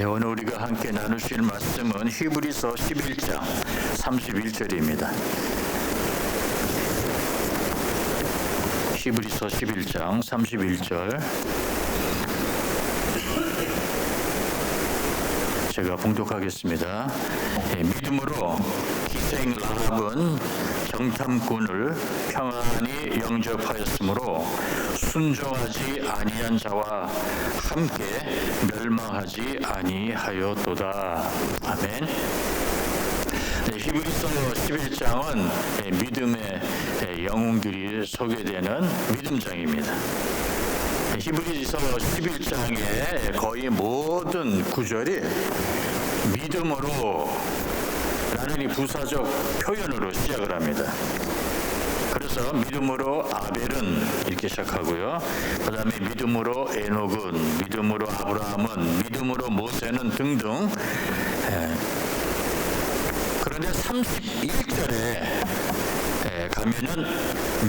네, 오늘 우리가 함께 나누실 말씀은 히브리서 11장 31절입니다. 히브리서 11장 31절 제가 봉독하겠습니다. 네, 믿음으로 기생 라합은 정탐꾼을 평안히 영접하였으므로 순종하지 아니한 자와 함께 멸망하지 아니하였도다. 아멘. 네, 히브리서 11장은 믿음의 영웅들이 소개되는 믿음장입니다. 히브리서 11장의 거의 모든 구절이 믿음으로 라는 이 부사적 표현으로 시작을 합니다. 그래서 믿음으로 아벨은 이렇게 시작하고요. 그 다음에 믿음으로 에녹은, 믿음으로 아브라함은, 믿음으로 모세는 등등. 그런데 31절에 가면은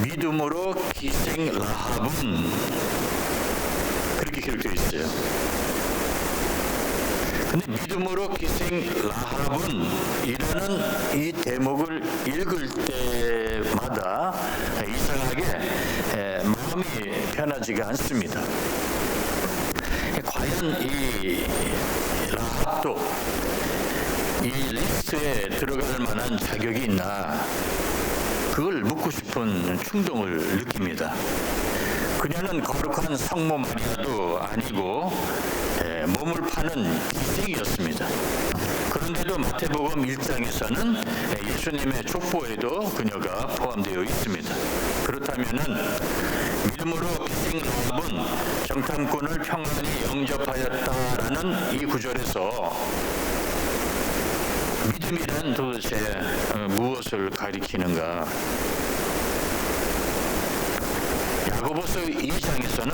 믿음으로 기생 라합은 그렇게 기록되어 있어요. 근데 믿음으로 기생 라합은 이라는 이 대목을 읽을 때마다 이상하게 마음이 편하지가 않습니다. 과연 이 라합도 이 리스트에 들어갈 만한 자격이 있나, 그걸 묻고 싶은 충동을 느낍니다. 그녀는 거룩한 성모 마리아도 아니고 몸을 파는 기생이었습니다. 그런데도 마태복음 1장에서는 예수님의 족보에도 그녀가 포함되어 있습니다. 그렇다면은 믿음으로 기생 라합은 정탐꾼을 평안히 영접하였다라는 이 구절에서 믿음이란 도대체 무엇을 가리키는가? 야고보서 2장에서는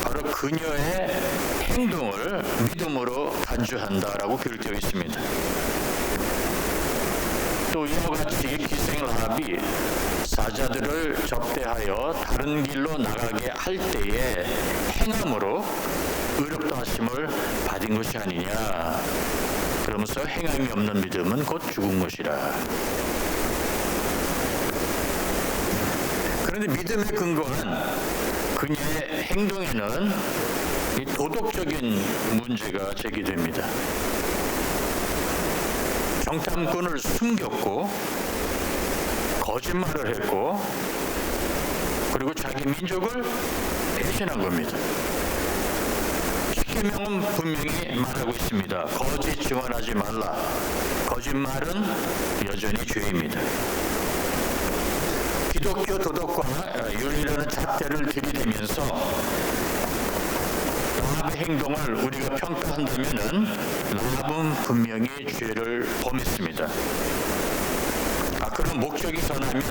바로 그녀의 행동을 믿음으로 간주한다라고 기록되어 있습니다. 또 이와 같이 기생 라합이 사자들을 접대하여 다른 길로 나가게 할 때에 행함으로 의롭다 하심을 받은 것이 아니냐. 그러면서 행함이 없는 믿음은 곧 죽은 것이라. 그런데 믿음의 근거는 그녀의 행동에는 이 도덕적인 문제가 제기됩니다. 정탐꾼을 숨겼고 거짓말을 했고 그리고 자기 민족을 배신한 겁니다. 십계명은 분명히 말하고 있습니다. 거짓 증언하지 말라. 거짓말은 여전히 죄입니다. 기독교 도덕과 윤리라는 잣대를 들이대면서 라합의 행동을 우리가 평가한다면은 라합은 분명히 죄를 범했습니다. 그런 목적이 선하면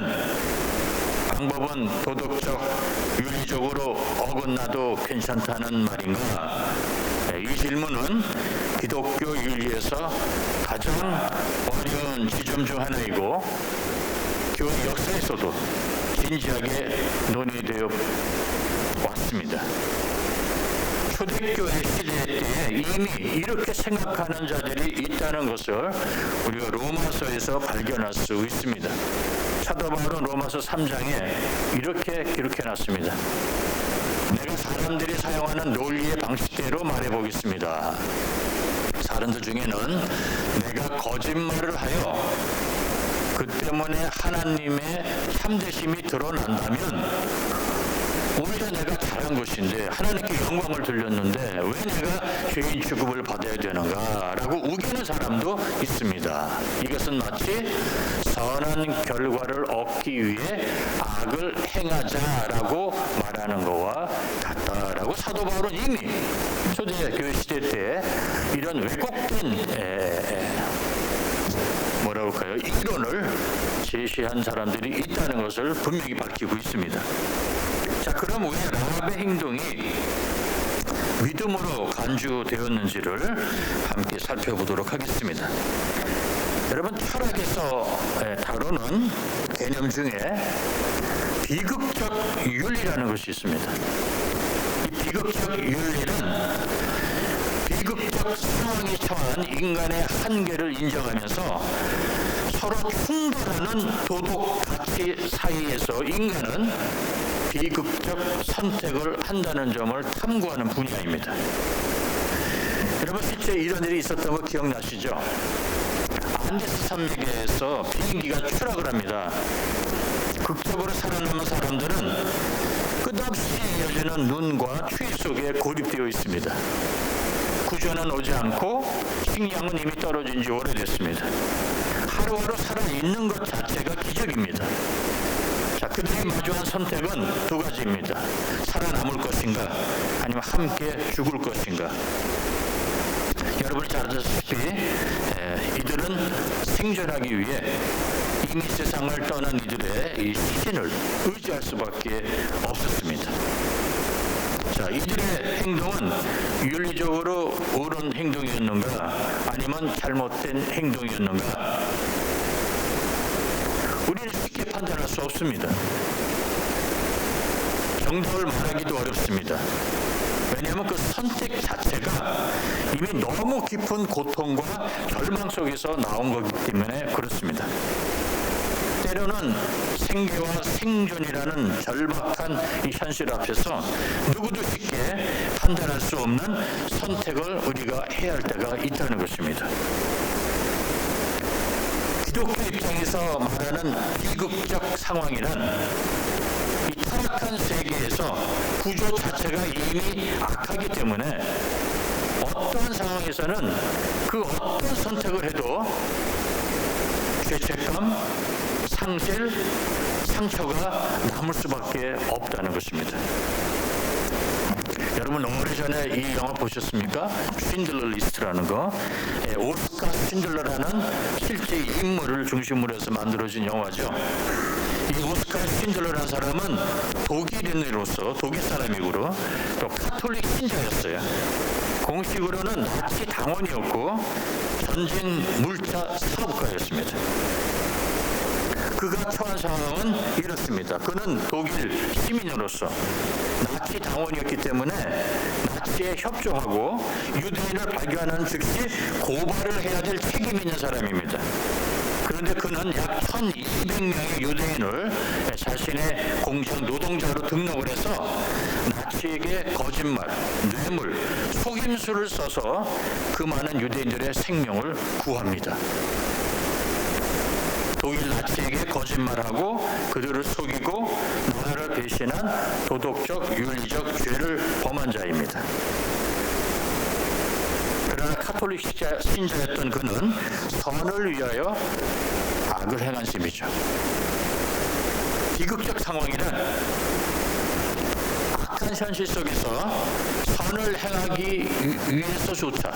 방법은 도덕적, 윤리적으로 어긋나도 괜찮다는 말인가? 이 질문은 기독교 윤리에서 가장 어려운 지점 중 하나이고 교회 역사에서도 진지하게 논의되어 왔습니다. 초대교회 시대 때에 이미 이렇게 생각하는 자들이 있다는 것을 우리가 로마서에서 발견할 수 있습니다. 사도 바울은 로마서 3장에 이렇게 기록해놨습니다. 내가 사람들이 사용하는 논리의 방식대로 말해보겠습니다. 사람들 중에는 내가 거짓말을 하여 그 때문에 하나님의 참되심이 드러난다면 오히려 내가 잘한 것인데 하나님께 영광을 돌렸는데 왜 내가 죄인 취급을 받아야 되는가 라고 우기는 사람도 있습니다. 이것은 마치 선한 결과를 얻기 위해 악을 행하자라고 말하는 것과 같다라고 사도 바울은 이미 초대교회 시대 때 이런 왜곡된 뭐라고 할까요? 이론을 제시한 사람들이 있다는 것을 분명히 밝히고 있습니다. 자, 그럼 왜 라합의 행동이 믿음으로 간주되었는지를 함께 살펴보도록 하겠습니다. 여러분, 철학에서 다루는 개념 중에 비극적 윤리라는 것이 있습니다. 이 비극적 윤리는 비극적 상황에 처한 인간의 한계를 인정하면서 서로 충돌하는 도덕 가치 사이에서 인간은 비극적 선택을 한다는 점을 탐구하는 분야입니다. 여러분, 실제 이런 일이 있었던 거 기억나시죠? 안데스 산맥에서 비행기가 추락을 합니다. 극적으로 살아남은 사람들은 끝없이 이어지는 눈과 추위 속에 고립되어 있습니다. 구조는 오지 않고 식량은 이미 떨어진 지 오래됐습니다. 하루하루 살아있는 것 자체가 기적입니다. 자, 그들이 마주한 선택은 두 가지입니다. 살아남을 것인가, 아니면 함께 죽을 것인가. 여러분이 잘 아시다시피 이들은 생존하기 위해 이미 세상을 떠난 이들의 이 신을 의지할 수밖에 없었습니다. 자, 이들의 행동은 윤리적으로 옳은 행동이었는가, 아니면 잘못된 행동이었는가, 우리는 쉽게 판단할 수 없습니다. 정답을 말하기도 어렵습니다. 왜냐하면 그 선택 자체가 이미 너무 깊은 고통과 절망 속에서 나온 거기 때문에 그렇습니다. 때로는 생계와 생존이라는 절박한 이 현실 앞에서 누구도 쉽게 판단할 수 없는 선택을 우리가 해야 할 때가 있다는 것입니다. 기독교 입장에서 말하는 비극적 상황이란 이 타락한 세계에서 구조 자체가 이미 악하기 때문에 어떠한 상황에서는 그 어떤 선택을 해도 죄책감, 상실, 상처가 남을 수밖에 없다는 것입니다. 여러분, 오래전에 이 영화 보셨습니까? 쉰들러 리스트라는 거. 오스카 쉰들러라는 실제 인물을 중심으로 해서 만들어진 영화죠. 이 오스카 쉰들러라는 사람은 독일인으로서 독일 사람이고 또 카톨릭 신자였어요. 공식으로는 나치 당원이었고 전쟁 물자 사업가였습니다. 그가 처한 상황은 이렇습니다. 그는 독일 시민으로서 나치 당원이었기 때문에 나치에 협조하고 유대인을 발견하는 즉시 고발을 해야 될 책임이 있는 사람입니다. 그런데 그는 약 1200명의 유대인을 자신의 공장 노동자로 등록을 해서 나치에게 거짓말, 뇌물, 속임수를 써서 그 많은 유대인들의 생명을 구합니다. 독일 나치에게 거짓말하고 그들을 속이고 나라를 배신한 도덕적, 윤리적 죄를 범한 자입니다. 그러나 카톨릭 신자였던 그는 선을 위하여 악을 행한 셈이죠. 비극적 상황이란 악한 현실 속에서 선을 행하기 위해서조차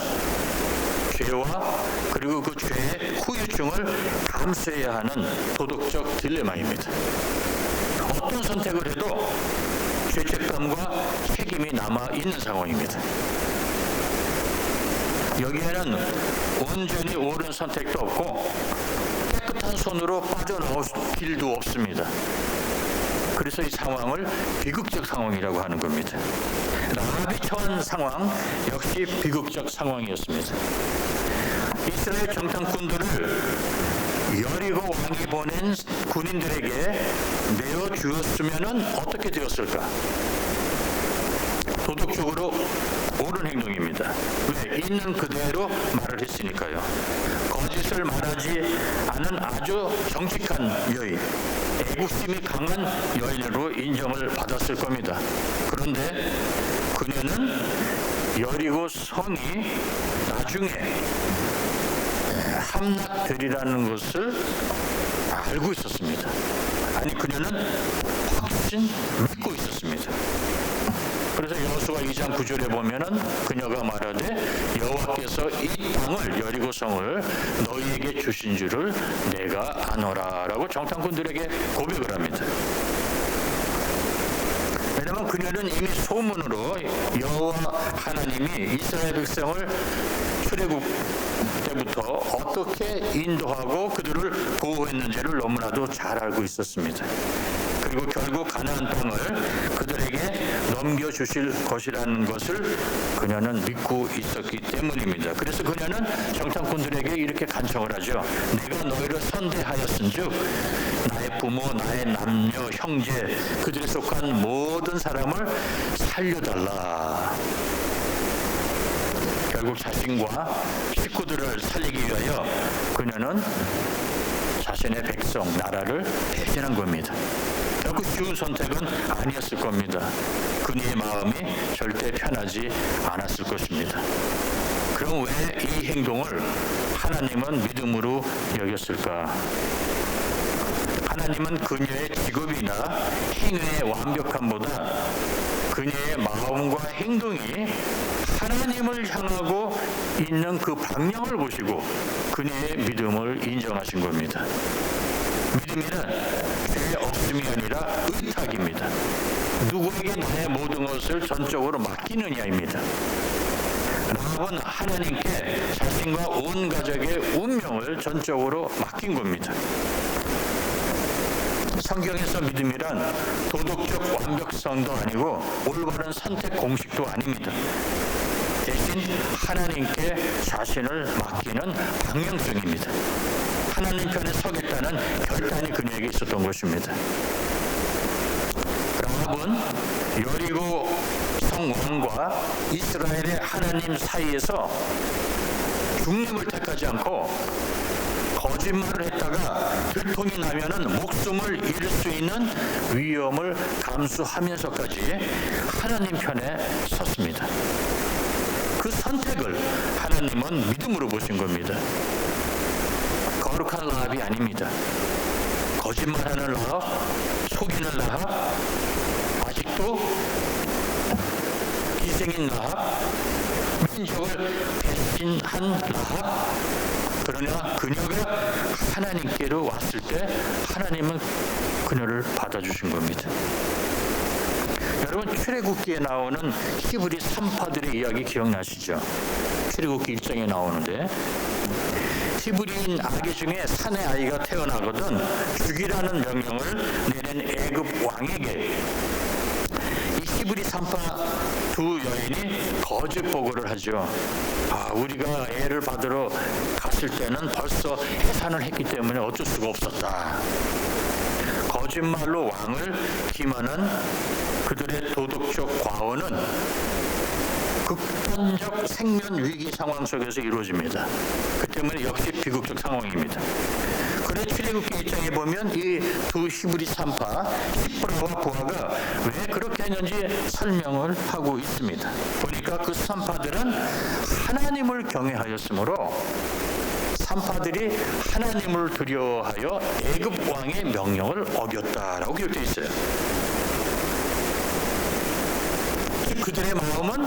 죄와 그리고 그 죄의 후유증을 감수해야 하는 도덕적 딜레마입니다. 어떤 선택을 해도 죄책감과 책임이 남아있는 상황입니다. 여기에는 온전히 옳은 선택도 없고 깨끗한 손으로 빠져나올 길도 없습니다. 그래서 이 상황을 비극적 상황이라고 하는 겁니다. 라합이 처한 상황 역시 비극적 상황이었습니다. 이스라엘 정탐꾼들을 여리고 왕이 보낸 군인들에게 내어주었으면 어떻게 되었을까? 도덕적으로 옳은 행동입니다. 왜? 있는 그대로 말을 했으니까요. 거짓을 말하지 않은 아주 정직한 여인, 애국심이 강한 여인으로 인정을 받았을 겁니다. 그런데 그녀는 여리고 성이 나중에 함락되리라는 것을 알고 있었습니다. 아니, 그녀는 확신 믿고 있었습니다. 그래서 여호수아 2장 9절에 보면은 그녀가 말하되 여호와께서 이 땅을 여리고 성을 너희에게 주신 줄을 내가 아노라라고 정탐꾼들에게 고백을 합니다. 왜냐하면 그녀는 이미 소문으로 여호와 하나님이 이스라엘 백성을 출애굽 때부터 어떻게 인도하고 그들을 보호했는지를 너무나도 잘 알고 있었습니다. 그 그리고 결국 가나안 땅을 그들에게 넘겨주실 것이라는 것을 그녀는 믿고 있었기 때문입니다. 그래서 그녀는 정탐꾼들에게 이렇게 간청을 하죠. 내가 너희를 선대하였은즉 나의 부모, 나의 남녀, 형제, 그들에 속한 모든 사람을 살려달라. 결국 자신과 식구들을 살리기 위하여 그녀는 자신의 백성, 나라를 배신한 겁니다. 결코 쉬운 선택은 아니었을 겁니다. 그녀의 마음이 절대 편하지 않았을 것입니다. 그럼 왜 이 행동을 하나님은 믿음으로 여겼을까? 하나님은 그녀의 직업이나 행위의 완벽함보다 그녀의 마음과 행동이 하나님을 향하고 있는 그 방향을 보시고 그녀의 믿음을 인정하신 겁니다. 믿음이는 죄 없음이 아니라 의탁입니다. 누구에게 나의 모든 것을 전적으로 맡기느냐입니다. 라합은 하나님께 자신과 온 가족의 운명을 전적으로 맡긴 겁니다. 성경에서 믿음이란 도덕적 완벽성도 아니고 올바른 선택 공식도 아닙니다. 대신 하나님께 자신을 맡기는 방향성입니다. 하나님 편에 서겠다는 결단이 그녀에게 있었던 것입니다. 라합은 여리고 성왕과 이스라엘의 하나님 사이에서 중립을 택하지 않고 거짓말을 했다가 들통이 나면은 목숨을 잃을 수 있는 위험을 감수하면서까지 하나님 편에 섰습니다. 그 선택을 하나님은 믿음으로 보신 겁니다. 거룩한 라합이 아닙니다. 거짓말하는 라합, 속이는 라합, 아직도 희생인 라합, 민족을 배신한 라합. 그러나 그녀가 하나님께로 왔을 때 하나님은 그녀를 받아주신 겁니다. 여러분, 출애굽기에 나오는 히브리 산파들의 이야기 기억나시죠? 출애굽기 1장에 나오는데 히브리인 아기 중에 사내 아이가 태어나거든 죽이라는 명령을 내린 애굽 왕에게 이 히브리 산파 두 여인이 거짓 보고를 하죠. 우리가 애를 받으러 갔을 때는 벌써 해산을 했기 때문에 어쩔 수가 없었다. 거짓말로 왕을 기만한 그들의 도덕적 과언은 극단적 생면 위기 상황 속에서 이루어집니다. 그 때문에 역시 비극적 상황입니다. 그래 출애굽기 1장에 보면 이 두 히브리 산파 시프라와 부하가 왜 그렇게 했는지 설명을 하고 있습니다. 보니까 그 산파들은 하나님을 경외하였으므로 산파들이 하나님을 두려워하여 애굽 왕의 명령을 어겼다라고 기록되어 있어요. 그들의 마음은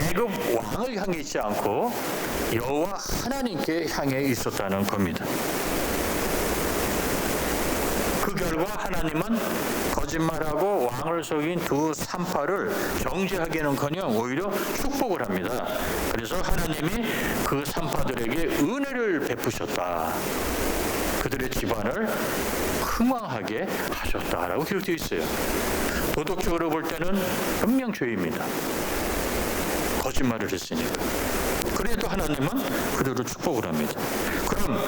애굽 왕을 향해 있지 않고 여호와 하나님께 향해 있었다는 겁니다. 그 결과 하나님은 거짓말하고 왕을 속인 두 산파를 정죄하기는커녕 오히려 축복을 합니다. 그래서 하나님이 그 산파들에게 은혜를 베푸셨다. 그들의 집안을 흥왕하게 하셨다라고 기록되어 있어요. 도덕적으로 볼 때는 분명 죄입니다. 거짓말을 했으니까. 그래도 하나님은 그들을 축복을 합니다. 그럼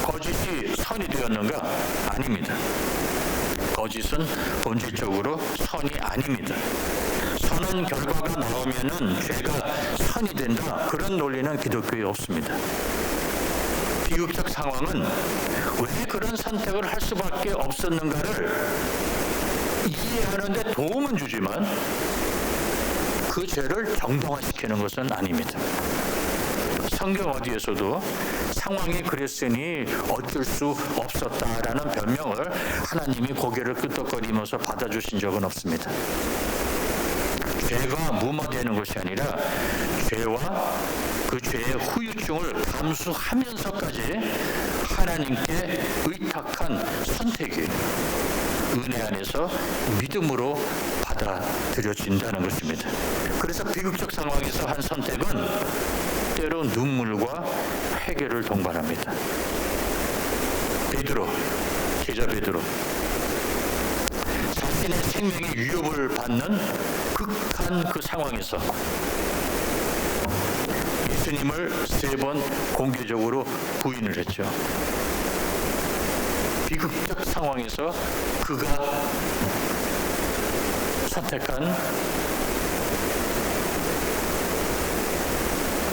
거짓이 선이 되었는가? 아닙니다. 거짓은 본질적으로 선이 아닙니다. 선한 결과가 나오면은 죄가 선이 된다. 그런 논리는 기독교에 없습니다. 비극적 상황은 왜 그런 선택을 할 수밖에 없었는가를 이해하는 데 도움은 주지만 그 죄를 정당화시키는 것은 아닙니다. 성경 어디에서도 상황이 그랬으니 어쩔 수 없었다라는 변명을 하나님이 고개를 끄덕거리면서 받아주신 적은 없습니다. 죄가 무마되는 것이 아니라 죄와 그 죄의 후유증을 감수하면서까지 하나님께 의탁한 선택이 은혜 안에서 믿음으로 받아들여진다는 것입니다. 그래서 비극적 상황에서 한 선택은 때로 눈물과 회개를 동반합니다. 베드로, 제자 베드로, 자신의 생명에 위협을 받는 극한 그 상황에서 예수님을 3번 공개적으로 부인을 했죠. 비극적 상황에서 그가 선택한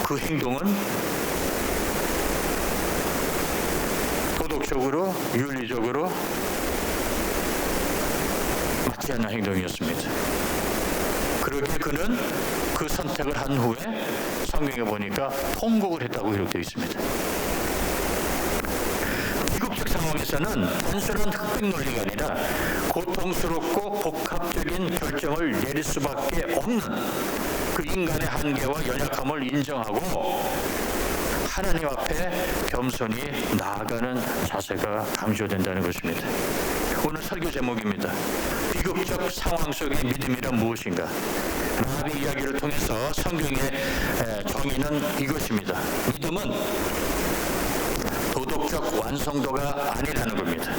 그 행동은 도덕적으로, 윤리적으로 맞지 않는 행동이었습니다. 그러기에 그는 그 선택을 한 후에 성경에 보니까 통곡을 했다고 기록되어 있습니다. 비극적 상황에서는 단순한 흑백 논리가 아니라 고통스럽고 복합적인 결정을 내릴 수밖에 없는 그 인간의 한계와 연약함을 인정하고 하나님 앞에 겸손히 나아가는 자세가 강조된다는 것입니다. 오늘 설교 제목입니다. 비극적 상황 속의 믿음이란 무엇인가? 라합의 이야기를 통해서 성경의 정의는 이것입니다. 믿음은 도덕적 완성도가 아니라는 겁니다.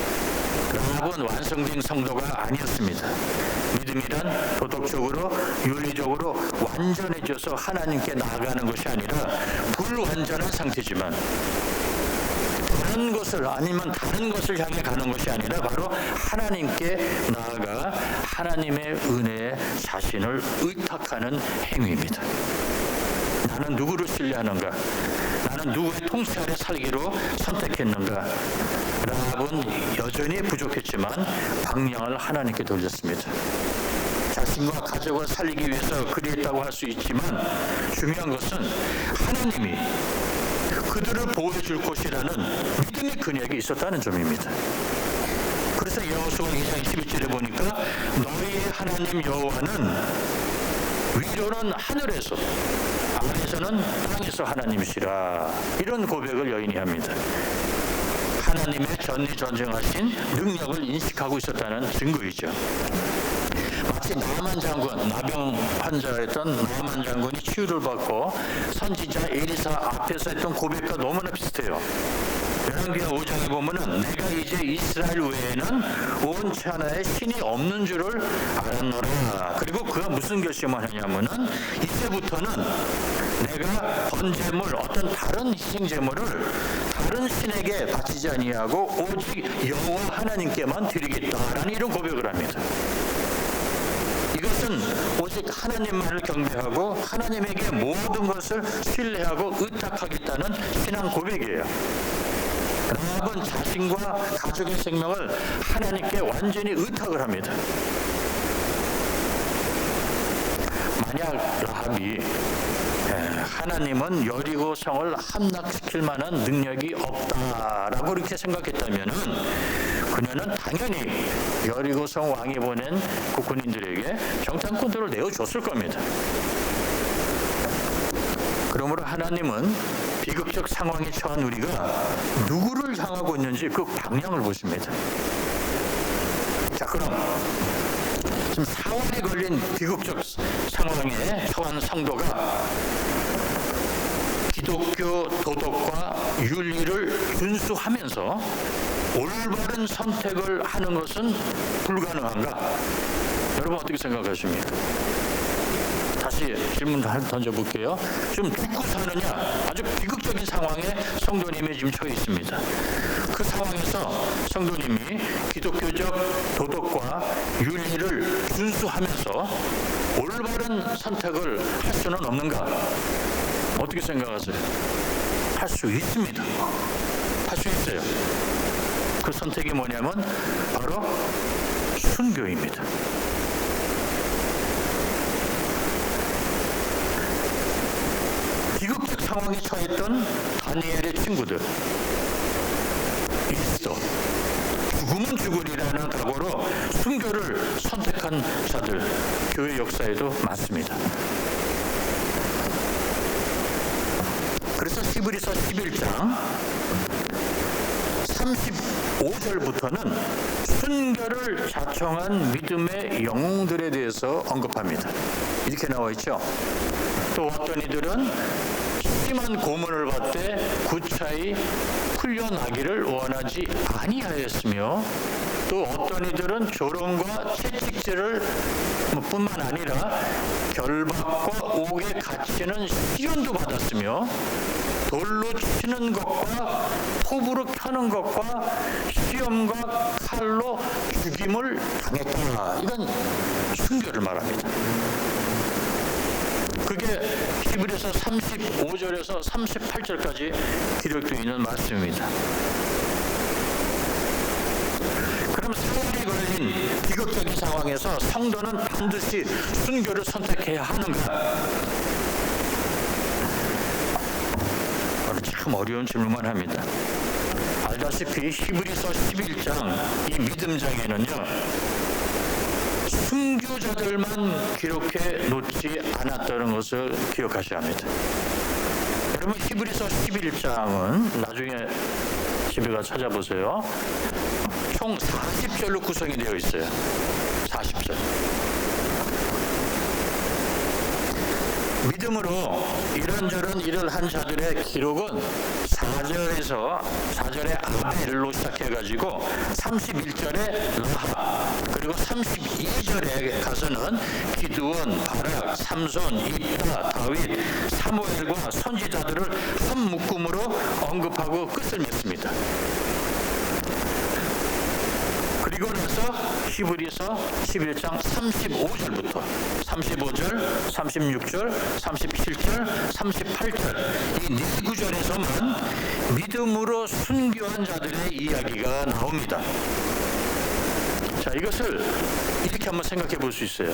라합은 완성된 성도가 아니었습니다. 믿음이란 도덕적으로, 윤리적으로 완전해져서 하나님께 나아가는 것이 아니라 불완전한 상태지만 다른 것을 아니면 다른 것을 향해 가는 것이 아니라 바로 하나님께 나아가 하나님의 은혜에 자신을 의탁하는 행위입니다. 나는 누구를 신뢰하는가? 나는 누구의 통치 아래 살기로 선택했는가? 라합은 여전히 부족했지만 방향을 하나님께 돌렸습니다. 자신과 가족을 살리기 위해서 그리했다고 할 수 있지만 중요한 것은 하나님이 그들을 보호해 줄 것이라는 믿음의 근육이 있었다는 점입니다. 그래서 여호수아 2장 11절에 보니까 너희의 하나님 여호와는 위로는 하늘에서 아래에서는 땅에서 하나님이시라, 이런 고백을 여인이 합니다. 하나님의 전지전능하신 능력을 인식하고 있었다는 증거이죠. 마치 나만 장군, 나병 환자였던 나만 장군이 치유를 받고 선지자 에리사 앞에서 했던 고백과 너무나 비슷해요. 열왕기하 5장에 보면은 내가 이제 이스라엘 외에는 온 천하에 신이 없는 줄을 알았노라. 그리고 그가 무슨 결심을 하냐면은 이제부터는 내가 번제물, 어떤 다른 희생제물을 다른 신에게 바치지 아니하고 오직 여호와 하나님께만 드리겠다라는 이런 고백을 합니다. 이것은 오직 하나님만을 경배하고 하나님에게 모든 것을 신뢰하고 의탁하겠다는 신앙 고백이에요. 라합은 자신과 가족의 생명을 하나님께 완전히 의탁을 합니다. 만약 라합이 하나님은 여리고 성을 함락시킬 만한 능력이 없다라고 이렇게 생각했다면 그녀는 당연히 여리고 성 왕이 보낸 그 군인들에게 정탐꾼들을 내어줬을 겁니다. 그러므로 하나님은 비극적 상황에 처한 우리가 누구를 향하고 있는지 그 방향을 보십니다. 자, 그럼 지금 사활에 걸린 비극적 상황에 처한 성도가 기독교 도덕과 윤리를 준수하면서 올바른 선택을 하는 것은 불가능한가? 여러분 어떻게 생각하십니까? 다시 질문 던져볼게요. 좀 죽고 사느냐? 아주 비극적인 상황에 성도님이 지금 처해 있습니다. 그 상황에서 성도님이 기독교적 도덕과 윤리를 준수하면서 올바른 선택을 할 수는 없는가? 어떻게 생각하세요? 할 수 있습니다. 할 수 있어요. 그 선택이 뭐냐면 바로 순교입니다. 비극적 상황에 처했던 다니엘의 친구들, 있어 죽으면 죽으리라는 각오로 순교를 선택한 자들, 교회 역사에도 많습니다. 그래서 히브리서 11장 35절부터는 순교를 자청한 믿음의 영웅들에 대해서 언급합니다. 이렇게 나와 있죠. 또 어떤 이들은 심한 고문을 받되 구차히 풀려나기를 원하지 아니하였으며 또 어떤 이들은 조롱과 채찍질을 뿐만 아니라 결박과 옥에 갇히는 시련도 받았으며 돌로 치는 것과 톱으로 켜는 것과 시험과 칼로 죽임을 당했다. 이건 순교를 말합니다. 그게 히브리서 35절에서 38절까지 기록되어 있는 말씀입니다. 그럼 사흘이 걸린 비극적인 상황에서 성도는 반드시 순교를 선택해야 하는가? 참 어려운 질문만 합니다. 알다시피 히브리서 11장 이 믿음장에는요, 순교자들만 기록해 놓지 않았다는 것을 기억하셔야 합니다. 여러분, 히브리서 11장은 나중에 집에 가서 찾아보세요. 총 40절로 구성이 되어 있어요. 40절. 믿음으로 이런저런 일을 한 자들의 기록은 4절에 아벨로 시작해가지고 31절에 라합, 그리고 32절에 가서는 기드온, 바락, 삼손, 입다, 다윗, 사무엘과 선지자들을 한 묶음으로 언급하고 끝을 맺습니다. 그리고 나서 히브리서 11장 35절부터 35절, 36절, 37절, 38절 이 4구절에서만 믿음으로 순교한 자들의 이야기가 나옵니다. 자, 이것을 이렇게 한번 생각해 볼 수 있어요.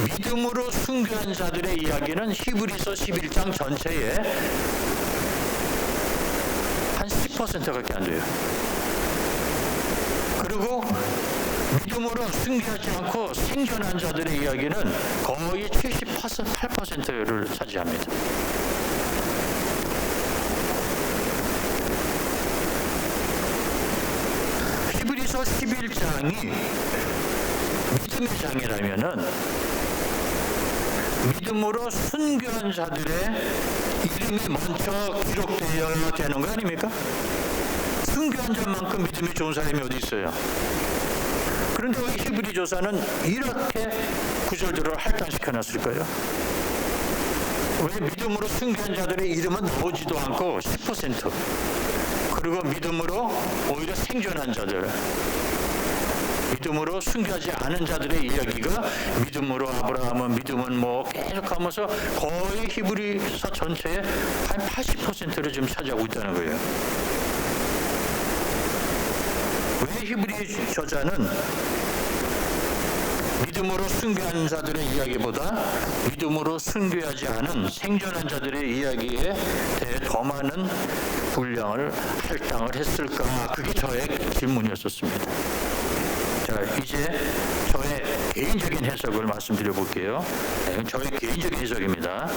믿음으로 순교한 자들의 이야기는 히브리서 11장 전체의 한 10%밖에 안 돼요. 그리고 믿음으로 순교하지 않고 생존한 자들의 이야기는 거의 78%를 차지합니다. 히브리서 11장이 믿음의 장이라면은 믿음으로 순교한 자들의 이름이 먼저 기록되어야 되는 거 아닙니까? 순교한 자만큼 믿음이 좋은 사람이 어디 있어요? 그런데 왜 히브리 조사는 이렇게 구절들을 할당시켜놨을까요? 왜 믿음으로 순교한 자들의 이름은 나오지도 않고 10%, 그리고 믿음으로 오히려 생존한 자들, 믿음으로 순교하지 않은 자들의 이야기가 믿음으로 아브라함은 믿음은 뭐 계속하면서 거의 히브리서 전체의 한 80%를 지금 차지하고 있다는 거예요. 왜 히브리 저자는 믿음으로 순교한 자들의 이야기보다 믿음으로 순교하지 않은 생존한 자들의 이야기에 대해 더 많은 분량을 할당을 했을까? 그게 저의 질문이었었습니다. 자, 이제 저의 개인적인 해석을 말씀드려 볼게요. 네, 저의 개인적인 해석입니다.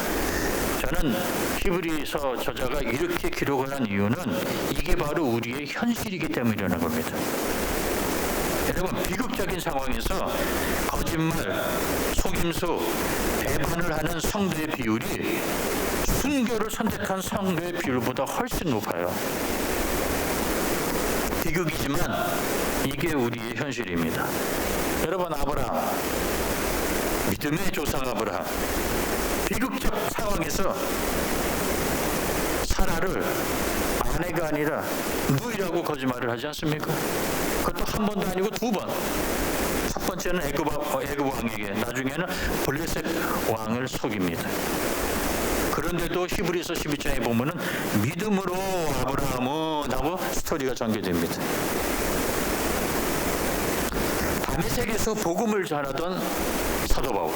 저는 히브리서 저자가 이렇게 기록을 한 이유는 이게 바로 우리의 현실이기 때문이라는 겁니다. 여러분, 비극적인 상황에서 거짓말, 속임수, 배반을 하는 성도의 비율이 순교를 선택한 성도의 비율보다 훨씬 높아요. 비극이지만 이게 우리의 현실입니다. 여러분, 아브라함, 믿음의 조상 아브라함, 비극적 상황에서 사라를 아내가 아니라 누이라고 거짓말을 하지 않습니까? 그것도 한 번도 아니고 2번. 첫 번째는 애굽 왕에게, 나중에는 블레셋 왕을 속입니다. 그런데도 히브리서 12장에 보면은 믿음으로 아브라함은 하고 스토리가 전개됩니다. 다메섹에서 복음을 전하던 사도 바울,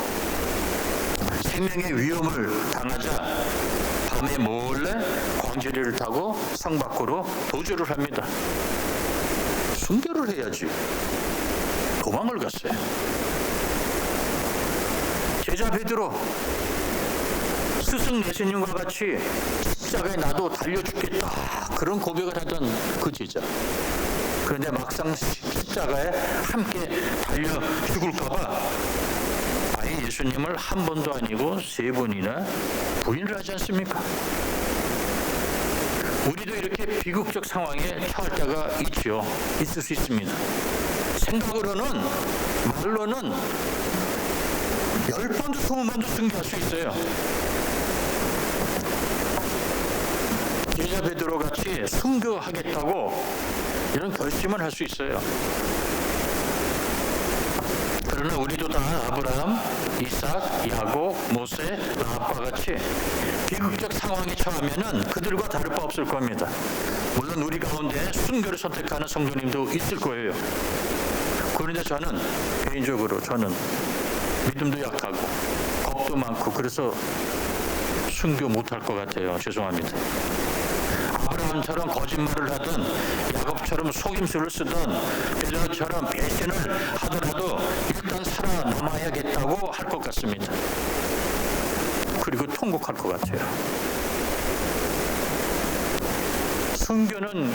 생명의 위험을 당하자 밤에 몰래 광주리를 타고 성 밖으로 도주를 합니다. 순교를 해야지. 도망을 갔어요. 제자 베드로, 스승 예수님과 같이 십자가에 나도 달려 죽겠다, 그런 고백을 하던 그 제자. 그런데 막상 십자가에 함께 달려 죽을까봐 아예 예수님을 한 번도 아니고 3번이나 부인을 하지 않습니까? 우리도 이렇게 비극적 상황에 처할 때가 있죠. 있을 수 있습니다. 생각으로는, 말로는 10번도 20번도 순교할 수 있어요. 제자 베드로 같이 순교하겠다고 이런 결심을 할 수 있어요. 그러나 우리도 다 아브라함, 이삭, 야곱, 모세, 라합과 같이 비극적 상황에 처하면은 그들과 다를 바 없을 겁니다. 물론 우리 가운데 순교를 선택하는 성도님도 있을 거예요. 그런데 저는 개인적으로 믿음도 약하고 겁도 많고 그래서 순교 못할 것 같아요. 죄송합니다. 아브라함처럼 거짓말을 하든 야곱처럼 속임수를 쓰든 베드로처럼 배신을 하더라도 일단 살아남아야겠다고 할 것 같습니다. 그리고 통곡할 것 같아요. 순교는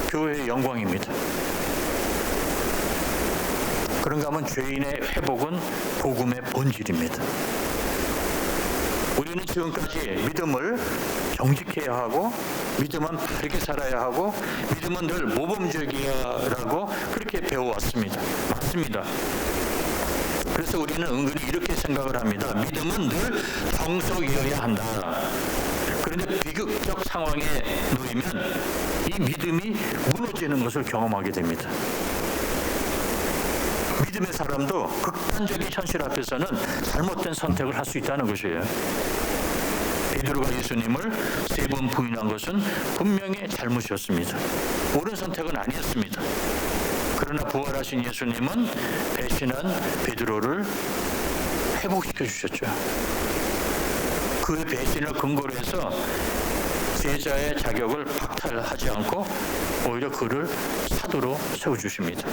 교회의 영광입니다. 그런가 하면 죄인의 회복은 복음의 본질입니다. 우리는 지금까지 믿음을 정직해야 하고 믿음은 바르게 살아야 하고 믿음은 늘 모범적이야라고 그렇게 배워왔습니다. 맞습니다. 그래서 우리는 은근히 이렇게 생각을 합니다. 믿음은 늘 정석이어야 한다. 그런데 비극적 상황에 놓이면 이 믿음이 무너지는 것을 경험하게 됩니다. 믿음의 사람도 극단적인 현실 앞에서는 잘못된 선택을 할 수 있다는 것이에요. 베드로가 예수님을 3번 부인한 것은 분명히 잘못이었습니다. 옳은 선택은 아니었습니다. 그러나 부활하신 예수님은 배신한 베드로를 회복시켜 주셨죠. 그의 배신을 근거로 해서 제자의 자격을 박탈하지 않고 오히려 그를 사도로 세워주십니다.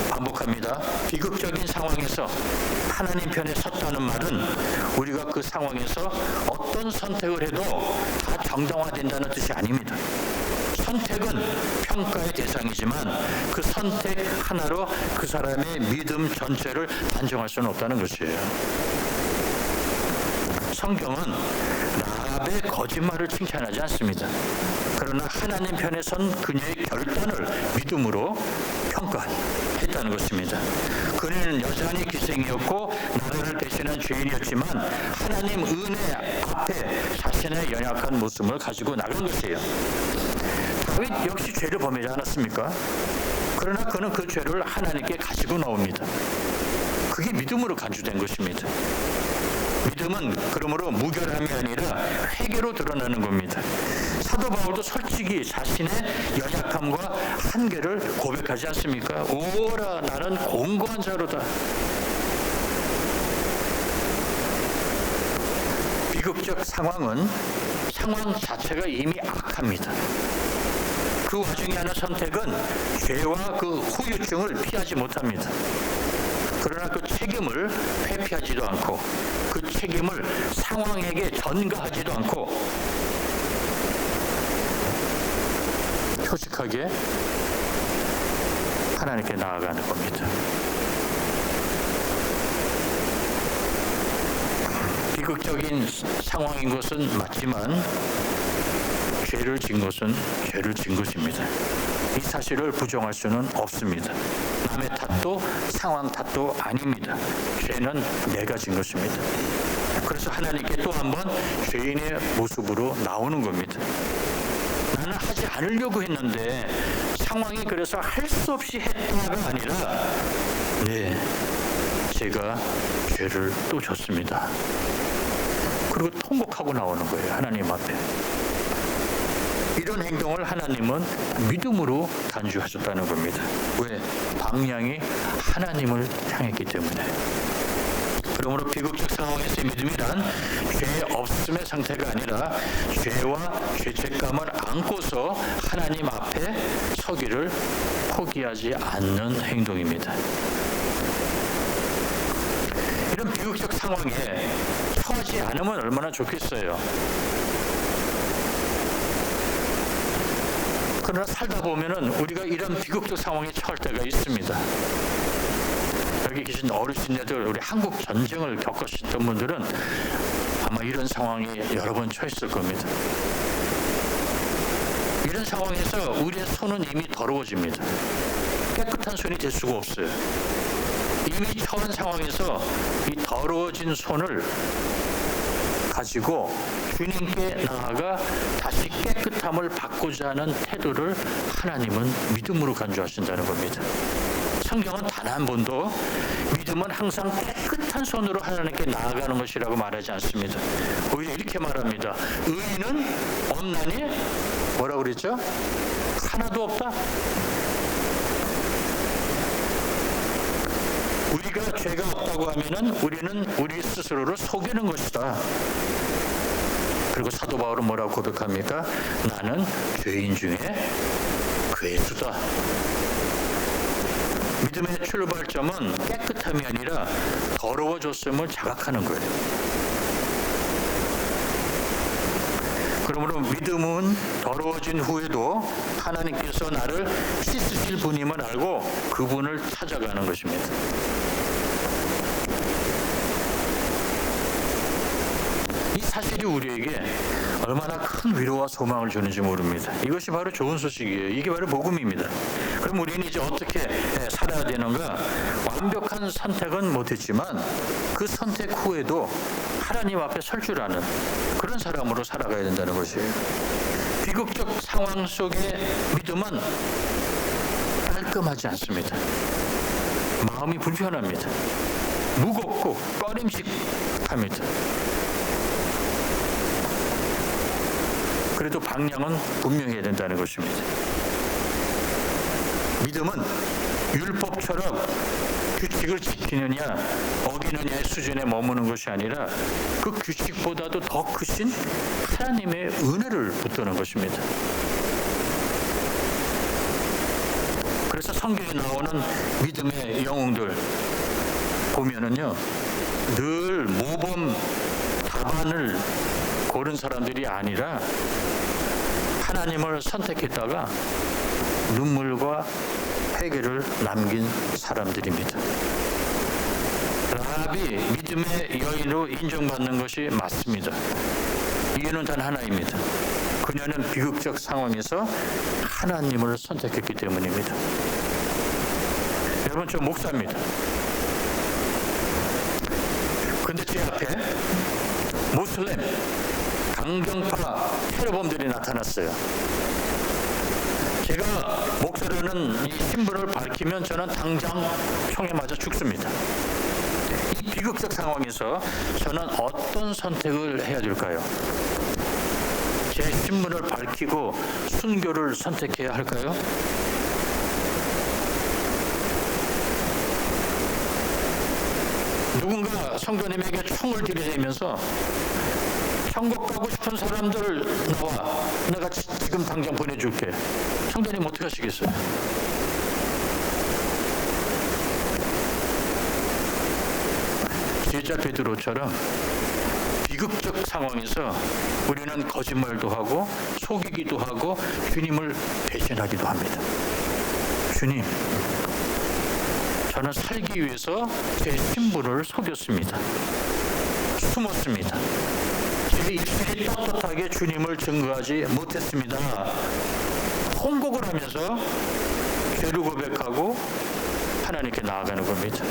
반복합니다. 비극적인 상황에서 하나님 편에 섰다는 말은 우리가 그 상황에서 어떤 선택을 해도 다 정당화된다는 뜻이 아닙니다. 선택은 평가의 대상이지만 그 선택 하나로 그 사람의 믿음 전체를 단정할 수는 없다는 것이에요. 성경은 라합의 거짓말을 칭찬하지 않습니다. 그러나 하나님 편에 선 그녀의 결단을 믿음으로 평가했다는 것입니다. 그녀는 여전히 기생이었고 나라를 대신한 죄인이었지만 하나님 은혜 앞에 자신의 연약한 모습을 가지고 나간 것이에요. 다윗 역시 죄를 범하지 않았습니까? 그러나 그는 그 죄를 하나님께 가지고 나옵니다. 그게 믿음으로 간주된 것입니다. 믿음은 그러므로 무결함이 아니라 회개로 드러나는 겁니다. 사도 바울도 솔직히 자신의 연약함과 한계를 고백하지 않습니까? 오라 나는 공고한 자로다. 비극적 상황은 상황 자체가 이미 악합니다. 그 와중에 하는 선택은 죄와 그 후유증을 피하지 못합니다. 그러나 그 책임을 회피하지도 않고 그 책임을 상황에게 전가하지도 않고 솔직하게 하나님께 나아가는 겁니다. 비극적인 상황인 것은 맞지만 죄를 진 것은 죄를 진 것입니다. 이 사실을 부정할 수는 없습니다. 남의 탓도 상황 탓도 아닙니다. 죄는 내가 진 것입니다. 그래서 하나님께 또 한 번 죄인의 모습으로 나오는 겁니다. 나는 하지 않으려고 했는데 상황이 그래서 할 수 없이 했다가 아니라 네, 제가 죄를 또 졌습니다. 그리고 통곡하고 나오는 거예요. 하나님 앞에. 이런 행동을 하나님은 믿음으로 단주하셨다는 겁니다. 왜? 방향이 하나님을 향했기 때문에. 그러므로 비극적 상황에서의 믿음이란 죄 없음의 상태가 아니라 죄와 죄책감을 안고서 하나님 앞에 서기를 포기하지 않는 행동입니다. 이런 비극적 상황에 처하지 않으면 얼마나 좋겠어요. 그러나 살다 보면은 우리가 이런 비극적 상황에 처할 때가 있습니다. 여기 계신 어르신들, 우리 한국 전쟁을 겪으셨던 분들은 아마 이런 상황에 여러 번 처했을 겁니다. 이런 상황에서 우리의 손은 이미 더러워집니다. 깨끗한 손이 될 수가 없어요. 이미 처한 상황에서 이 더러워진 손을 가지고 주님께 나아가 다시 깨끗함을 받고자 하는 태도를 하나님은 믿음으로 간주하신다는 겁니다. 성경은 단 한 번도 믿음은 항상 깨끗한 손으로 하나님께 나아가는 것이라고 말하지 않습니다. 오히려 이렇게 말합니다. 의인은 없나니 뭐라고 그랬죠? 하나도 없다. 우리가 죄가 없다고 하면은 우리는 우리 스스로를 속이는 것이다. 그리고 사도 바울은 뭐라고 고백합니까? 나는 죄인 중에 괴수다. 믿음의 출발점은 깨끗함이 아니라 더러워졌음을 자각하는 거예요. 그러므로 믿음은 더러워진 후에도 하나님께서 나를 씻으실 분임을 알고 그분을 찾아가는 것입니다. 이 사실이 우리에게 얼마나 큰 위로와 소망을 주는지 모릅니다. 이것이 바로 좋은 소식이에요. 이게 바로 복음입니다. 그럼 우리는 이제 어떻게 살아야 되는가? 완벽한 선택은 못했지만 그 선택 후에도 하나님 앞에 설 줄 아는 그런 사람으로 살아가야 된다는 것이에요. 비극적 상황 속의 믿음은 깔끔하지 않습니다. 마음이 불편합니다. 무겁고 꺼림칙합니다. 그래도 방향은 분명해야 된다는 것입니다. 믿음은 율법처럼 규칙을 지키느냐 어기느냐의 수준에 머무는 것이 아니라 그 규칙보다도 더 크신 하나님의 은혜를 붙드는 것입니다. 그래서 성경에 나오는 믿음의 영웅들 보면은요, 늘 모범 답안을 고른 사람들이 아니라 하나님을 선택했다가 눈물과 회개를 남긴 사람들입니다. 라합이 믿음의 여인으로 인정받는 것이 맞습니다. 이유는 단 하나입니다. 그녀는 비극적 상황에서 하나님을 선택했기 때문입니다. 여러분, 저 목사입니다. 근데 제 앞에 모슬렘 강경파 테러범들이 나타났어요. 제가 목사라는 이 신분을 밝히면 저는 당장 총에 맞아 죽습니다. 이 비극적 상황에서 저는 어떤 선택을 해야 될까요? 제 신분을 밝히고 순교를 선택해야 할까요? 누군가 성도님에게 총을 들이대면서 천국 가고 싶은 사람들 나와, 내가 지금 당장 보내줄게. 성도님 어떻게 하시겠어요? 제자 베드로처럼 비극적 상황에서 우리는 거짓말도 하고 속이기도 하고 주님을 배신하기도 합니다. 주님, 저는 살기 위해서 제 신분을 속였습니다. 숨었습니다. 제 입술이 떳떳하게 주님을 증거하지 못했습니다. 통곡을 하면서 죄를 고백하고 하나님께 나아가는 겁니다.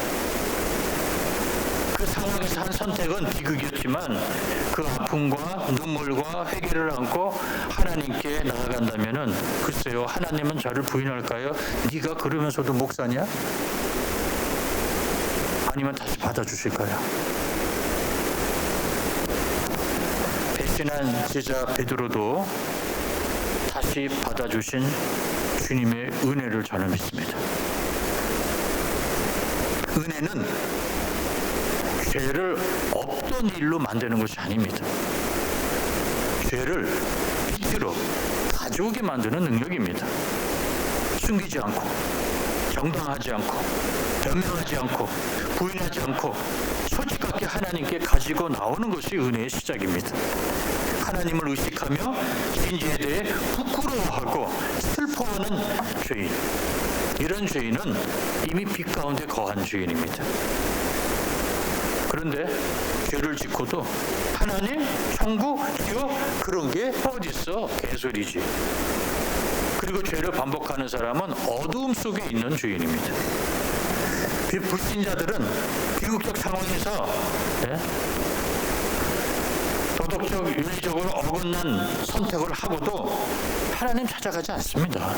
그 상황에서 한 선택은 비극이었지만 그 아픔과 눈물과 회개를 안고 하나님께 나아간다면은 글쎄요, 하나님은 저를 부인할까요? 네가 그러면서도 목사냐? 아니면 다시 받아주실까요? 배신한 제자 베드로도 다시 받아주신 주님의 은혜를 저는 믿습니다. 은혜는 죄를 없던 일로 만드는 것이 아닙니다. 죄를 빛으로 가져오게 만드는 능력입니다. 숨기지 않고, 정당하지 않고, 변명하지 않고, 부인하지 않고 솔직하게 하나님께 가지고 나오는 것이 은혜의 시작입니다. 하나님을 의식하며 인지에 대해 부끄러워하고 슬퍼하는 죄인, 이런 죄인은 이미 빛 가운데 거한 죄인입니다. 그런데 죄를 짓고도 하나님, 천국, 지옥 그런 게 어딨어? 개소리지. 그리고 죄를 반복하는 사람은 어두움 속에 있는 죄인입니다. 불신자들은 비극적 상황에서 도덕적, 윤리적으로 어긋난 선택을 하고도 하나님 찾아가지 않습니다.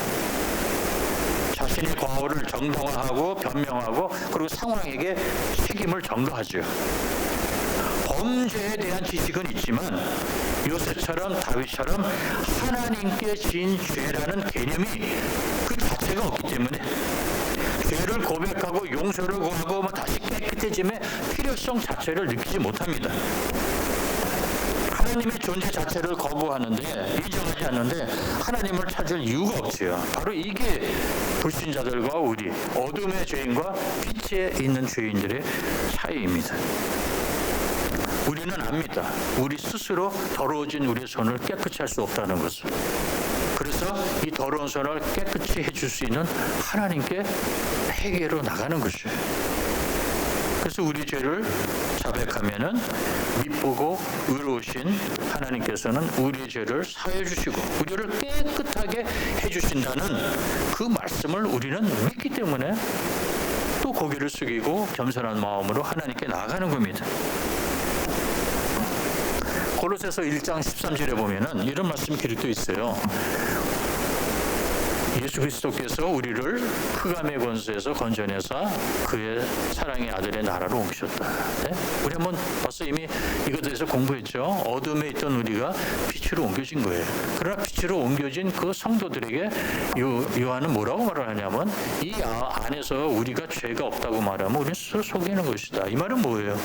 자신의 과오를 정당화하고 변명하고 그리고 상황에게 책임을 전가하죠. 범죄에 대한 지식은 있지만 요셉처럼 다윗처럼 하나님께 지은 죄라는 개념이 그 자체가 없기 때문에 죄를 고백하고 용서를 구하고 다시 깨끗해짐의 필요성 자체를 느끼지 못합니다. 하나님의 존재 자체를 거부하는데, 인정하지 않는데 하나님을 찾을 이유가 없지요. 바로 이게 불신자들과 우리, 어둠의 죄인과 빛에 있는 죄인들의 차이입니다. 우리는 압니다. 우리 스스로 더러워진 우리의 손을 깨끗이 할 수 없다는 것을. 그래서 이 더러운 손을 깨끗이 해줄 수 있는 하나님께 회개로 나가는 것이에요. 그래서 우리 죄를 자백하면은 미쁘고 의로우신 하나님께서는 우리의 죄를 사해 주시고 우리를 깨끗하게 해주신다는 그 말씀을 우리는 믿기 때문에 또 고개를 숙이고 겸손한 마음으로 하나님께 나아가는 겁니다. 고로새서 1장 13절에 보면은 이런 말씀이 기록되어 있어요. 예수 그리스도께서 우리를 흑암의 권세에서 건져내사 그의 사랑의 아들의 나라로 옮기셨다. 네? 우리 한번 벌써 이미 이것에 대해서 공부했죠. 어둠에 있던 우리가 빛으로 옮겨진 거예요. 그러나 빛으로 옮겨진 그 성도들에게 요한은 뭐라고 말을 하냐면 이 안에서 우리가 죄가 없다고 말하면 우리는 스스로 속이는 것이다. 이 말은 뭐예요?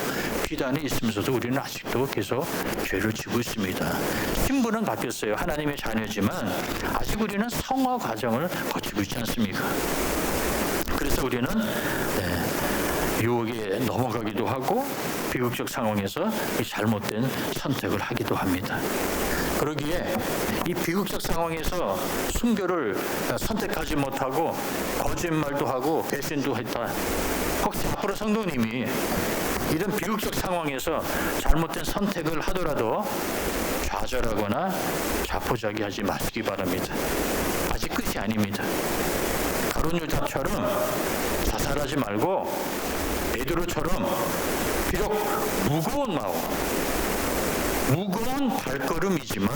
빛 안에 있으면서도 우리는 아직도 계속 죄를 지고 있습니다. 신분은 바뀌었어요. 하나님의 자녀지만 아직 우리는 성화 과정을 거치고 있지 않습니까? 그래서 우리는 유혹에 넘어가기도 하고 비극적 상황에서 잘못된 선택을 하기도 합니다. 그러기에 이 비극적 상황에서 순교를 선택하지 못하고 거짓말도 하고 배신도 했다. 혹시 앞으로 성도님이 이런 비극적 상황에서 잘못된 선택을 하더라도 좌절하거나 자포자기하지 마시기 바랍니다. 아직 끝이 아닙니다. 가룟 유다처럼 자살하지 말고 베드로처럼 비록 무거운 마음, 무거운 발걸음이지만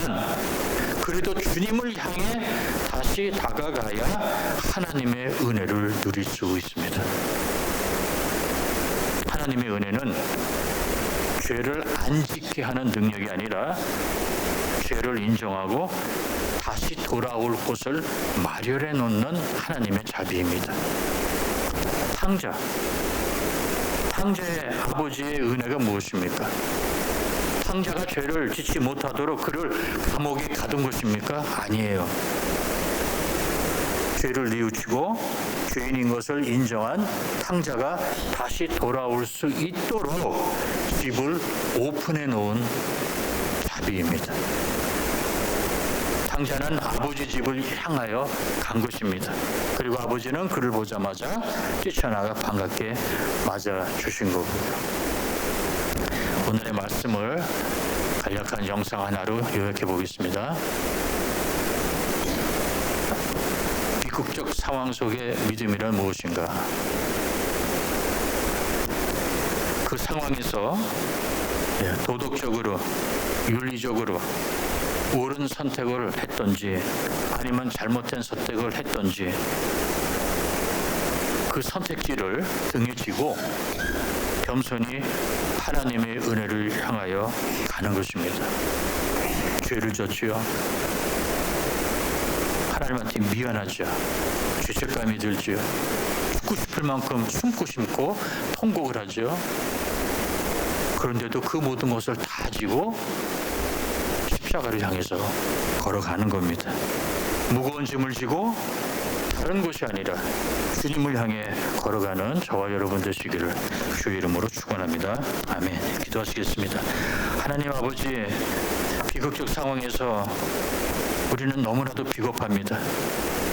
그래도 주님을 향해 다시 다가가야 하나님의 은혜를 누릴 수 있습니다. 하나님의 은혜는 죄를 안 짓게 하는 능력이 아니라 죄를 인정하고 다시 돌아올 곳을 마련해 놓는 하나님의 자비입니다. 탕자의 아버지의 은혜가 무엇입니까? 탕자가 죄를 짓지 못하도록 그를 감옥에 가둔 것입니까? 아니에요. 죄를 뉘우치고 죄인인 것을 인정한 탕자가 다시 돌아올 수 있도록 집을 오픈해 놓은 자비입니다. 탕자는 아버지 집을 향하여 간 것입니다. 그리고 아버지는 그를 보자마자 뛰쳐나가 반갑게 맞아주신 거고요. 오늘의 말씀을 간략한 영상 하나로 요약해 보겠습니다. 비극적 상황 속의 믿음이란 무엇인가? 그 상황에서 도덕적으로, 윤리적으로 옳은 선택을 했던지 아니면 잘못된 선택을 했던지 그 선택지를 등에 지고 겸손히 하나님의 은혜를 향하여 가는 것입니다. 죄를 졌지요. 하나님한테 미안하죠. 죄책감이 들지요. 죽고 싶을 만큼 숨고 싶고 통곡을 하죠. 그런데도 그 모든 것을 다 지고 십자가를 향해서 걸어가는 겁니다. 무거운 짐을 지고 다른 곳이 아니라 주님을 향해 걸어가는 저와 여러분 되시기를 주의 이름으로 축원합니다. 아멘. 기도하시겠습니다. 하나님 아버지, 비극적 상황에서 우리는 너무나도 비겁합니다.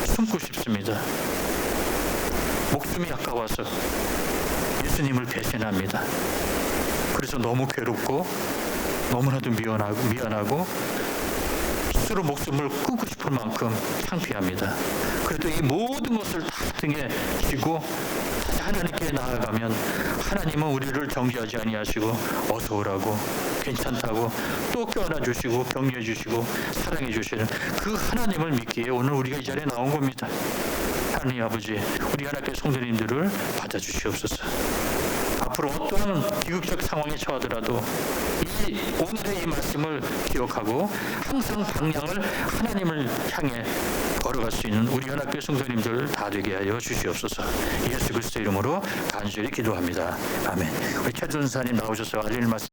숨고 싶습니다. 목숨이 아까워서 예수님을 배신합니다. 그래서 너무 괴롭고 너무나도 미안하고 스스로 목숨을 끊고 싶을 만큼 창피합니다. 그래도 이 모든 것을 다 등에 지고 다시 하나님께 나아가면 하나님은 우리를 정죄하지 아니하시고 어서 오라고 괜찮다고 또 껴안아 주시고 격려해 주시고 사랑해 주시는 그 하나님을 믿기에 오늘 우리가 이 자리에 나온 겁니다. 하나님 아버지, 우리 하나님께 성도님들을 받아주시옵소서. 앞으로 어떠한 비극적 상황에 처하더라도 오늘의 이 말씀을 기억하고 항상 방향을 하나님을 향해 걸어갈 수 있는 우리 연합교회 성도님들 다 되게 하여 주시옵소서. 예수 그리스도 이름으로 간절히 기도합니다. 아멘. 우리 최 전사님 나오셔서 알릴 말씀